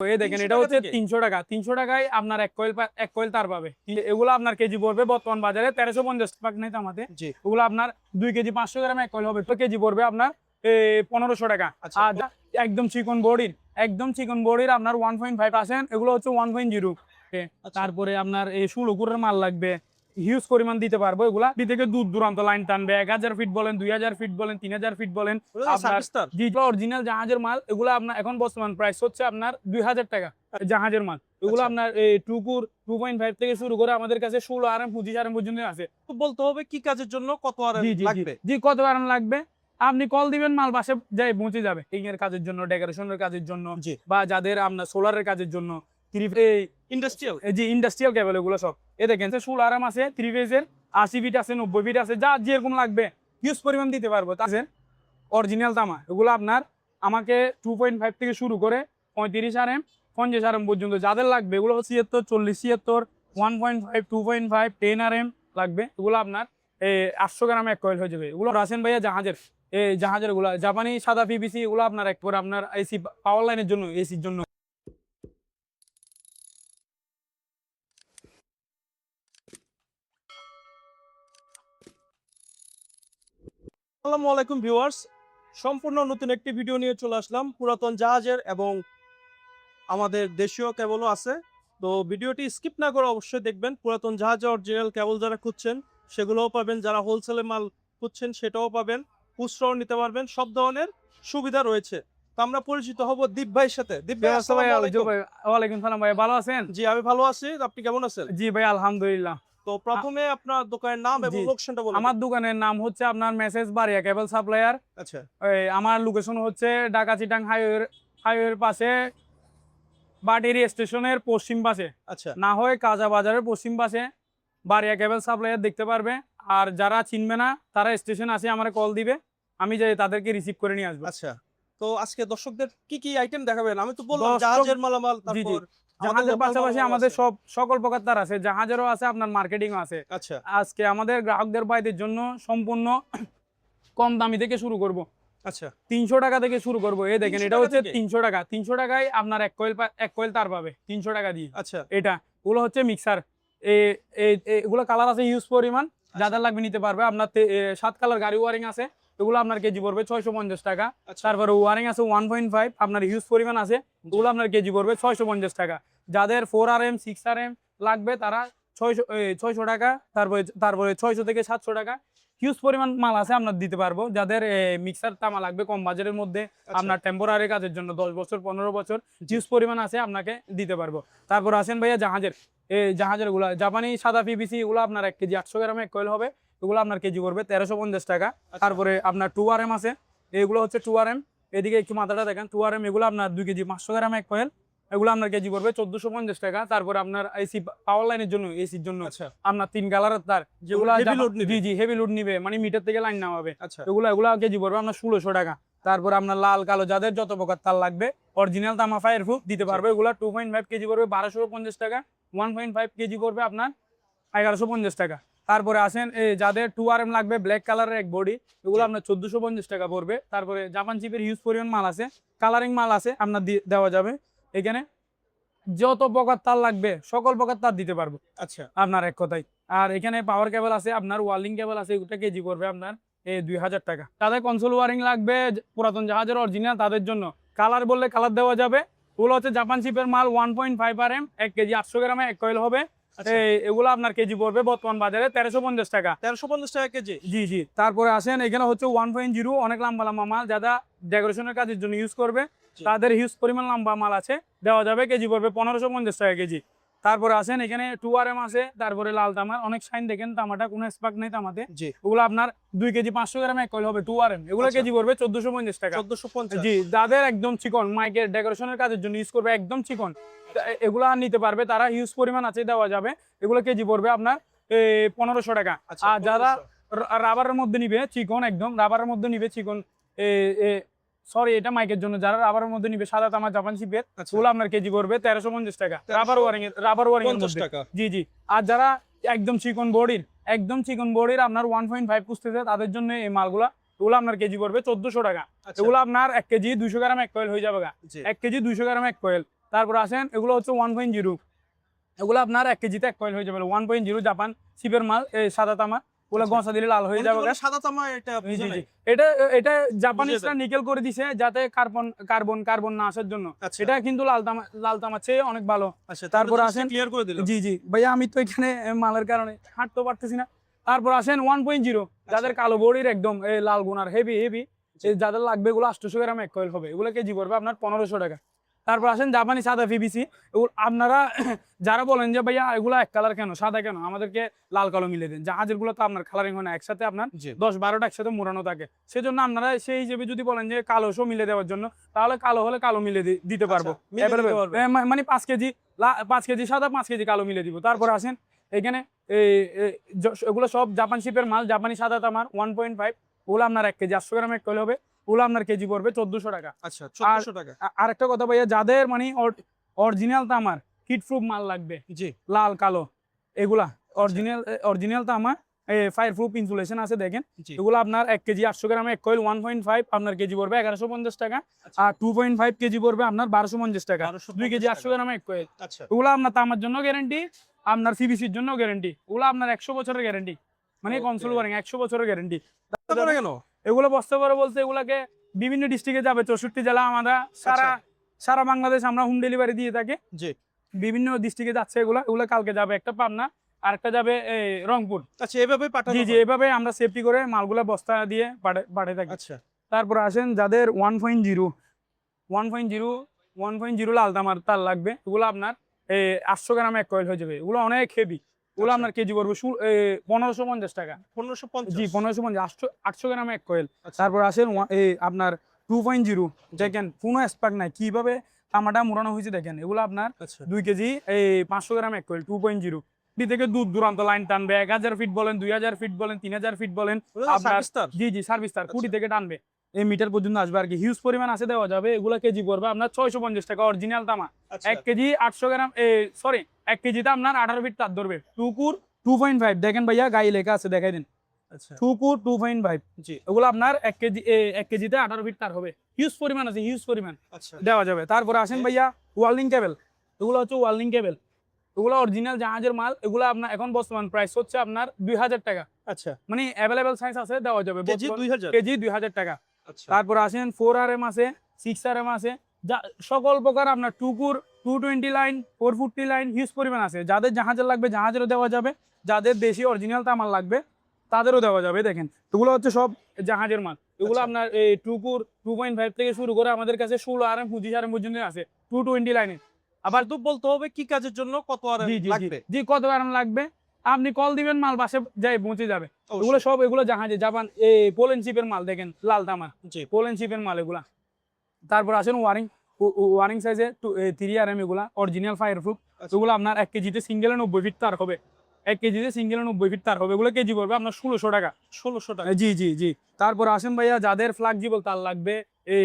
এই দেখেন এটা হচ্ছে 300 টাকা। 300 টাকায় আপনার এক কয়েল তার পাবে। এগুলো আপনার কেজি পড়বে বর্তমান বাজারে 1350 টাকা নাই আমাদের। ওগুলো আপনার 2 কেজি 500 গ্রাম এক কয়েল হবে, তো কেজি পড়বে আপনার 1500 টাকা। আর একদম চিকন বডির আপনার 1.5 আসেন, এগুলো হচ্ছে 1.0। তারপরে আপনার এই 16 কুরের মাল লাগবে, হিউজ পরিমাণ দিতে পারবো। এগুলা থেকে দূর দূরান্ত লাইন টানবে, 1000 ফিট বলেন, 2000 ফিট বলেন, 3000 ফিট বলেন। অরিজিনাল জাহাজের মাল এগুলো আপনার এখন বর্তমান প্রাইস হচ্ছে আপনার 2000 টাকা জাহাজের মাল। এগুলো আপনার এই 2.5 থেকে শুরু করে আমাদের কাছে 16 আরএম 25 আরএম পর্যন্ত আছে। তো বলতে হবে কি কাজের জন্য কত আরএম লাগবে। জি কত আরএম লাগবে আপনি কল দিবেন, মাল বাসে যাই পৌঁছে যাবে। এর কাজের জন্য, ডেকোরেশনের কাজের জন্য, বা যাদের আপনার সোলারের কাজের জন্য, ইন্ডাস্ট্রিয়াল কেবল এগুলো সব। এ দেখেন 16 আরএম আছে, 3 ফেজের, 80 ফিট আছে, 90 ফিট আছে, যা যেরকম লাগবে হিউজ পরিমাণ দিতে পারবো। তাছাড়া অরিজিনাল তামা এগুলো আপনার আমাকে 2.5 থেকে শুরু করে 35 আরএম 50 আরএম পর্যন্ত যাদের লাগবে, এগুলো 76 40 76 1.5 2.5 10 আরএম লাগবে। এগুলো আপনার 800 গ্রাম এক কয়েল হয়ে যাবে। এগুলো রাসেন ভাইয়া জাহাজের এগুলো জাপানি সাদা পিভিসি, এগুলো আপনার একবারে আপনার এসি পাওয়ার লাইনের জন্য, এসির জন্য। আসসালামু আলাইকুম ভিউয়ার্স, সম্পূর্ণ নতুন একটি ভিডিও নিয়ে চলে আসলাম। পুরাতন জাহাজের এবং আমাদের দেশীয় কেবলও আছে, তো ভিডিওটি স্কিপ না করে অবশ্যই দেখবেন। পুরাতন জাহাজের অরিজিনাল কেবল যারা খুঁজছেন সেগুলোও পাবেন, যারা হোলসেলে মাল খুঁজছেন সেটাও পাবেন, খুচরাও নিতে পারবেন, সব ধরনের সুবিধা রয়েছে। তো আমরা পরিচিত হব দীপ ভাইয়ের সাথে। দীপ ভাই আসসালামু আলাইকুম। ওয়ালাইকুম সালাম ভাই, ভালো আছেন? জি আমি ভালো আছি, আপনি কেমন আছেন? জি ভাই আলহামদুলিল্লাহ। তো প্রথমে আপনার দোকানের নাম এবং লোকেশনটা বলুন। আমার দোকানের নাম হচ্ছে আপনার মেসেজ বাড়িয়া কেবল সাপ্লায়ার। আচ্ছা, আমার লোকেশন হচ্ছে ঢাকা চিটাং হাইওয়ের পাশে, বাটেরি স্টেশনের পশ্চিম পাশে। আচ্ছা, না হয় কাজা বাজারের পশ্চিম পাশে বাড়িয়া কেবল সাপ্লায়ার দেখতে পারবে। আর যারা চিনবে না তারা স্টেশন আসে আমার কল দিবে, আমি যাই তাদেরকে রিসিভ করে নিয়ে আসবো। আচ্ছা। তো আজকে দর্শকদের কি কি আইটেম দেখাবেন? আমি তো বললাম জাহাজের মালামাল, তারপর জাহাজের পাশাপাশি আমাদের সকল প্রকার তার আছে, জাহাজেরও আছে, আপনার মার্কেটিংও আছে। আচ্ছা, আজকে আমাদের গ্রাহকদের বাইদের জন্য সম্পূর্ণ কম দামি থেকে শুরু করব। আচ্ছা 300 টাকা থেকে শুরু করবো। এই দেখেন এটা হচ্ছে 300 টাকা। 300 টাকায় আপনার এক কয়েল তার পাবে 300 টাকা দিয়ে। আচ্ছা, এটা ওগুলো হচ্ছে মিক্সার। এগুলো কালার আছে হিউজ পরিমাণ, যাদের লাগবে নিতে পারবে। আপনার 7 কালার গাড়ি ওয়ারিং আছে, এগুলো আপনার কেজি পড়বে 650 টাকা। তারপরে ওয়ারিং আছে 1.5, আপনার হিউজ পরিমাণ আছে, ওগুলো আপনার কেজি পড়বে 650 টাকা। যাদের 4 আরএম 6 আরএম লাগবে তারা 600 টাকা, তারপরে 600 থেকে 700 টাকা হিউজ পরিমাণ মাল আছে, আপনার দিতে পারবো। যাদের মিক্সার তামা লাগবে কম বাজেটের মধ্যে, আপনার টেম্পোরারি কাজের জন্য 10 বছর 15 বছর হিউজ পরিমাণ আছে, আপনাকে দিতে পারবো। তারপর আসেন ভাইয়া জাহাজের গুলা জাপানি সাদা পিভিসি, এগুলো আপনার 1 কেজি 800 গ্রামে এক কয়েল হবে, এগুলো আপনার কেজি পড়বে 1350 টাকা। তারপরে আপনার 2 আরএম আছে, এগুলো হচ্ছে 2 আরএম। এদিকে একটু মাথাটা দেখেন, 2 আরএম এগুলো আপনার 2 কেজি 500 গ্রামে এক কয়েল, এগুলো আপনার কেজি পড়বে 1450 টাকা। তারপরে আপনার এসি পাওয়ার লাইনের জন্য, এসির জন্য আপনার 3 কালারের তার, যেগুলো হেভি লোড নিবে, মানে মিটার থেকে লাইন নামাবে, এগুলো কেজি পড়বে আপনার 1600 টাকা। তারপর আপনার লাল কালো যাদের যত প্রকার তার লাগবে, অরিজিনাল তামা ফায়ার প্রুফ দিতে পারবে, এগুলো 2.5 কেজি পড়বে 1250 টাকা। 1.5 কেজি পড়বে আপনার 1150 টাকা। তারপরে আসেন যাদের 2 আরএম লাগবে ব্ল্যাক কালারের এক বডি, এগুলো আপনার 1450 টাকা পড়বে। তারপরে জাপান চিপের হিউজ পরিমাণ মাল আছে, কালারিং মাল আছে, আপনার দেওয়া যাবে। এখানে যত প্রকার তার লাগবে সকল প্রকার তার দিতে পারবো, আচ্ছা আপনার এক কথাই। আর এখানে পাওয়ার কেবল আছে, আপনার ওয়ার্লিং কেবল আছে, ওটা কেজি পড়বে আপনার 2000 টাকা। তাদের কনসোল ওয়ারিং লাগবে পুরাতন জাহাজের অরিজিনাল, তাদের জন্য কালার বললে কালার দেওয়া যাবে। ওগুলো হচ্ছে জাপান চিপের মাল 1.5 আরএম 1 কেজি 800 গ্রামে এক কয়েল হবে, এগুলো আপনার কেজি পড়বে বর্তমান বাজারে 1350 টাকা। 1350 টাকা কেজি। জি। তারপরে আসেন এখানে হচ্ছে 1.0 অনেক লম্বা মাল, যারা ডেকোরেশনের কাজের জন্য ইউজ করবে তাদের হিউজ পরিমাণ লম্বা মাল আছে, দেওয়া যাবে, কেজি পড়বে 1550 টাকা কেজি। তারপরে আসেন এখানে 2 আরএম আছে, তারপরে লাল তামার অনেক শাইন, দেখেন তামাটা কোনো স্পার্ক নেই তামাতে, ওগুলো আপনার 2 কেজি 500 গ্রামে এক কয়েল হবে 2 আরএম, এগুলো কেজি পড়বে 1450 টাকা। 1450। জি, যাদের একদম চিকন মাইকের ডেকোরেশনের কাজের জন্য ইউজ করবে, একদম চিকন, এগুলো নিতে পারবে, তারা হিউজ পরিমাণ আছে, দেওয়া যাবে, এগুলো কেজি পড়বে আপনার 1500 টাকা। আর যারা রাবারের মধ্যে নিবে চিকন, একদম রাবারের মধ্যে নিবে চিকন, সরি এটা মাইকের জন্য, যারা রাবারের মধ্যে নিবে সাদা তামা জাপান চিপের, ওগুলো আপনার কেজি পড়বে 1350 টাকা রাবার ওয়ারিং এর মধ্যে। জি। আর যারা একদম চিকন বডির আপনার 1.5 খুঁজতেছে, তাদের জন্য এই মালগুলা, এগুলো আপনার কেজি পড়বে 1400 টাকা। এগুলো আপনার 1 কেজি 200 গ্রাম এক কয়েল হয়ে যাবে, 1 কেজি 200 গ্রাম এক কয়েল। তারপর আসেন এগুলো হচ্ছে 1.0, এগুলো আপনার 1 কেজিতে 1 কয়েল হয়ে যাবে। 1.0 জাপান শিপের মাল, এই সাদা তামা, ওগুলো আচ্ছা। গসা দিলে লাল হয়ে অনেকে যাবে। বলে সাদা তামা, এটা জি বুঝে জি নাই। জি। এটা এটা জাপানিজরা দেন। নিকেল করে দিছে যাতে কার্বন না আসার জন্য। আচ্ছা এটা কিন্তু লাল তামার চেয়ে অনেক ভালো। আচ্ছা, তারপর তারপর আসেন, ক্লিয়ার করে দিল। জি জি ভাইয়া, আমি তো এখানে মালের কারণে হাঁটতে পারতেছি না। তারপর আসেন 1.0, যাদের কালো বডির একদম লাল গুনার হেভি হেভি, যাদের লাগবে এগুলো 800 গ্রাম 1 কয়েল হবে, এগুলো কেজি পড়বে আপনার 1500 টাকা। তারপর আসেন জাপানি সাদা পিভিসি, এগুলো আপনারা যারা বলেন যে ভাইয়া এগুলো এক কালার কেন, সাদা কেন, আমাদেরকে লাল কালো মিলে দেন। জাহাজের গুলো তো আপনার কালারিং হয় না, একসাথে আপনার জি 10-12টা একসাথে মোড়ানো থাকে। সেজন্য আপনারা সেই হিসেবে যদি বলেন যে কালো শো মিলে দেওয়ার জন্য, তাহলে কালো হলে কালো মিলে দিতে পারবো। আচ্ছা, মিলে দিতে Available, পারবেন। মানে 5 কেজি সাদা, 5 কেজি কালো মিলে দিব। তারপর আসেন এখানে এগুলো সব জাপান শিপের মাল, জাপানি সাদা তামার 1.5, ওগুলো আপনার 1 কেজি 800 গ্রাম 1 কয়েল হবে, ওগুলো আপনার কেজি পড়বে 1400 টাকা। আচ্ছা 1400 টাকা। আরেকটা কথা ভাইয়া, যাদের মানে অরিজিনাল তামার হিট প্রুফ মাল লাগবে, জি লাল কালো, এগুলা অরিজিনাল তামা, ফায়ার প্রুফ ইনসুলেশন আছে দেখেন, জি এগুলো আপনার 1 কেজি 800 গ্রাম 1 কয়েল 1.5 আপনার কেজি পড়বে 1150 টাকা। আচ্ছা। আর 2.5 কেজি পড়বে আপনার 1250 টাকা। 2 কেজি 1250 800 গ্রাম 1 কয়েল, আচ্ছা ওগুলো আপনার তামার জন্য গ্যারান্টি, আপনার সিবিসির জন্য গ্যারান্টি, ওগুলো আপনার 100 বছরের গ্যারান্টি, মানে Okay. কনসোল ওয়ারিং 100 বছরের গ্যারান্টি। তারপরে কেন? এগুলো বস্তা করে বলতে এগুলাকে বিভিন্ন ডিস্ট্রিক্টে যাবে, 64 জেলা, আমরা সারা বাংলাদেশ আমরা হোম ডেলিভারি দিয়ে থাকি। জি বিভিন্ন ডিস্ট্রিক্টে যাচ্ছে এগুলো কালকে যাবে, একটা পাবনা আর একটা যাবে রংপুর। আচ্ছা, এভাবে পাঠানো জি জি, হয়? এভাবে আমরা সেফটি করে মালগুলা বস্তা দিয়ে পাঠিয়ে থাকি। আচ্ছা তারপর আসেন যাদের 1.0 লাল তামার তার লাগবে, এগুলো আপনার 800 গ্রাম 1 কয়েল হয়ে যাবে, এগুলো অনেক হেভি, ওগুলো আচ্ছা। আপনার কেজি পড়বে 1550 টাকা। 1550। জি 1550, 800 গ্রাম 1 কয়েল। আচ্ছা। তারপর আসেন আপনার 2.0, দেখেন কোনো স্পার্ক নাই, কিভাবে তামাটা মোড়ানো হয়েছে দেখেন, এগুলো আপনার আচ্ছা 2 কেজি 500 গ্রাম 1 কয়েল 2.0। এটি থেকে দূর দূরান্ত লাইন টানবে, 1000 ফিট বলেন, 2000 ফিট বলেন, 3000 ফিট বলেন, আপনার সার্ভিস তার। জি জি সার্ভিস তার কুড়ি আচ্ছা। থেকে টানবে, এই মিটার পর্যন্ত আসবে আর কি, হিউজ পরিমাণ আছে, দেওয়া যাবে। এগুলো কেজি পড়বে আপনার 650 টাকা অরিজিনাল তামা। আচ্ছা 1 কেজি 800 গ্রাম, সরি 1 কেজিতে আপনার 18 ফিট তার ধরবে। টুকুর 2.5 দেখেন ভাইয়া, গায়ে লেখা আছে দেখাই দিন, আচ্ছা টুকুর 2.5, জি এগুলো আপনার 1 কেজিতে 18 ফিট তার হবে, হিউজ পরিমাণ আছে, হিউজ পরিমাণ আচ্ছা দেওয়া যাবে। তারপরে আসেন ভাইয়া ওয়ার্ল্ডিং কেবল, এগুলো হচ্ছে ওয়ার্ল্ডিং কেবল, এগুলো অরিজিনাল জাহাজের মাল, এগুলো আপনার এখন বর্তমান প্রাইস হচ্ছে আপনার 2000 টাকা, আচ্ছা মানে অ্যাভেলেবেল সাইজ আছে, দেওয়া যাবে কেজি 2000। কেজি 2000 টাকা। আচ্ছা তারপর আসেন 4RM আছে, 6RM আছে, যা সকল প্রকার আপনার টুকুর 220 লাইন 440 লাইন হিউজ পরিমাণ আছে। যাদের জাহাজের লাগবে জাহাজেরও দেওয়া যাবে, যাদের দেশি অরিজিনাল তামাল লাগবে তাদেরও দেওয়া যাবে। দেখেন এগুলো হচ্ছে সব জাহাজের মাল, এগুলো আচ্ছা। আপনার এই টুকুর 2.5 থেকে শুরু করে আমাদের কাছে 16RM 25RM পর্যন্ত আছে 220 লাইনে। আবার তো বলতে হবে কি কাজের জন্য কত আর জি জি জি লাগবে। জি, কত আরাম লাগবে আপনি কল দিবেন, মাল বাসে যাই পৌঁছে যাবে। অবশ্যই। এগুলো জাহাজে জাপান পোলেন শিপের মাল, দেখেন লাল তামা জি পোলেন শিপের মাল এগুলা। তারপর আসেন ওয়ারিং সাইজে 3RM, এগুলা অরিজিনাল ফায়ার প্রুফ, আচ্ছা। এগুলো আপনার 1 কেজিতে সিঙ্গেলে 90 ফিট তার হবে, 1 কেজিতে সিঙ্গেলে 90 ফিট তার হবে, এগুলো কেজি পড়বে আপনার 1600 টাকা। 1600 টাকা। জি জি জি। তারপর আসেন ভাইয়া যাদের ফ্লেক্সিবল তার লাগবে, এই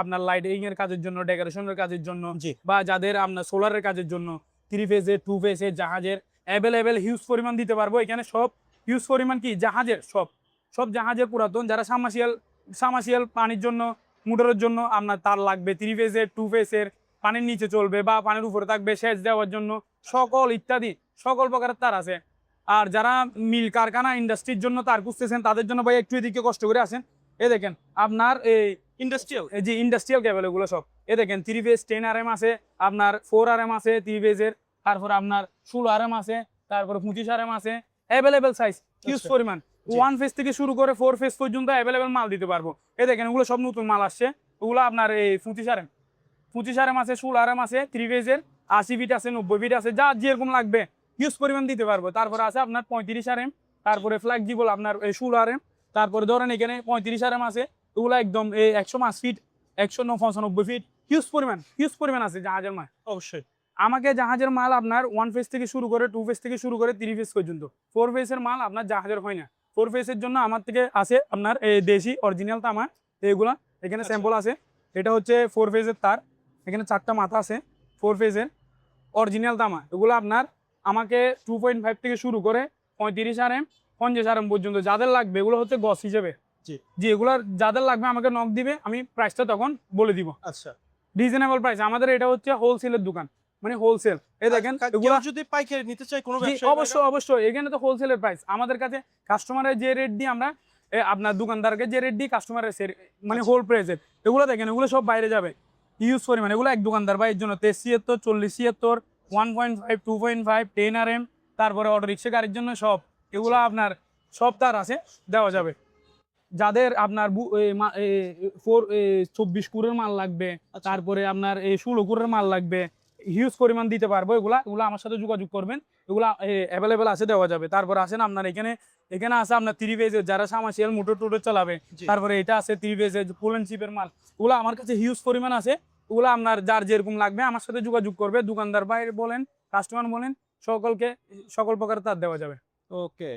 আপনার লাইটিং এর কাজের জন্য, ডেকোরেশনের কাজের জন্য, জি বা যাদের আপনার সোলারের কাজের জন্য, 3 ফেজের 2 ফেজের জাহাজের অ্যাভেলেবেল হিউজ পরিমাণ দিতে পারবো এখানে। সব হিউজ পরিমাণ কি জাহাজের, সব জাহাজের পুরাতন, যারা সামাসিয়াল পানির জন্য, মোটরের জন্য আপনার তার লাগবে, 3 ফেজের 2 ফেজের, পানির নিচে চলবে বা পানির উপরে থাকবে, সেচ দেওয়ার জন্য সকল ইত্যাদি সকল প্রকারের তার আছে। আর যারা মিল কারখানা ইন্ডাস্ট্রির জন্য তার খুঁজতেছেন, তাদের জন্য ভাই একটু এদিকে কষ্ট করে আসেন। দেখেন আপনার ইন্ডাস্ট্রিয়াল। জি ইন্ডাস্ট্রিয়াল কেবল এগুলো সব। দেখেন 3 ফেজ 10RM আছে, আপনার 4RM আছে 3 ফেজের, তারপর আপনার 16RM আছে, তারপর 25RM আছে, অ্যাভেলেবেল সাইজ হিউজ আচ্ছা। পরিমাণ। জি। 1 ফেজ থেকে শুরু করে 4 ফেজ পর্যন্ত অ্যাভেলেবেল মাল দিতে পারবো। দেখেন এগুলো সব নতুন মাল আসছে, ওগুলো আপনার 25RM আছে, 16RM আছে, 3 ফেজের 80 ফিট আছে, 90 ফিট আছে, যা যেরকম লাগবে হিউজ পরিমাণ দিতে পারবো। তারপরে আছে আপনার 35RM, তারপরে ফ্লেক্সিবল আপনার 16RM, তারপরে ধরেন এখানে 35RM আছে, ওগুলো একদম 105 ফিট, 195 ফিট, হিউজ পরিমাণ আছে জাহাজের মাল। অবশ্যই। আমাকে জাহাজের মাল আপনার 1 ফেজ থেকে শুরু করে 2 ফেজ থেকে শুরু করে 3 ফেজ পর্যন্ত, 4 ফেজের মাল আপনার জাহাজের হয় না। 4 ফেজের জন্য আমার থেকে আছে আপনার দেশি অরিজিনাল তামা, এগুলা এখানে আচ্ছা। স্যাম্পল আছে। এটা হচ্ছে 4 ফেজের তার, এখানে 4টা মাথা আছে 4 ফেজের অরিজিনাল তামা, এগুলো আপনার আমাকে 2.5 থেকে শুরু করে 35RM 50RM পর্যন্ত যাদের লাগবে, এগুলো হচ্ছে গস হিসেবে। জি জি, এগুলো যাদের লাগবে আমাকে নক দিবে, আমি প্রাইসটা তখন বলে দিব। আচ্ছা রিজনেবল প্রাইস। আমাদের এটা হচ্ছে হোলসেলের দোকান, মানে হোলসেল। এই দেখেন কেউ যদি পাইকারি নিতে চায় কোনো জি, ব্যবসায়ী অবশ্যই অবশ্যই, এখানে তো হোলসেলের প্রাইস। আমাদের কাছে কাস্টমারের যে রেট দিয়ে আমরা আপনার দোকানদারকে যে রেট দিই কাস্টমারের মানে আচ্ছা। হোল প্রাইসের, এগুলো দেখেন এগুলো সব বাইরে যাবে ইউজ পরিমাণ। এগুলো এক দোকানদার বা এর জন্য 73, 40, 76, 1.5, 2.5, 10 RM, তারপরে অটো রিক্সা গাড়ির জন্য সব এগুলো আপনার সব তার আছে, দেওয়া যাবে। যাদের আপনার 24 কুরের মাল লাগবে, আচ্ছা। তারপরে আপনার 16 কুরের মাল লাগবে, হিউজ পরিমাণ দিতে পারবো। এগুলা এগুলো আমার সাথে যোগাযোগ করবেন, এগুলা অ্যাভেলেবেল আছে, দেওয়া যাবে। তারপর আসেন আপনার এখানে আছে আপনার 3 ফেজের যারা সামাসিয়াল মোটর টোটর চালাবে, জি। তারপরে এটা আছে 3 ফেজের পুলেন শিপের মাল। ওগুলো আমার কাছে হিউজ পরিমাণ আছে। ওগুলো আপনার যার যেরকম লাগবে আমার সাথে যোগাযোগ করবে, দোকানদার ভাই বলেন, কাস্টমার বলেন, সকলকে সকল প্রকার তার দেওয়া যাবে। ওকে।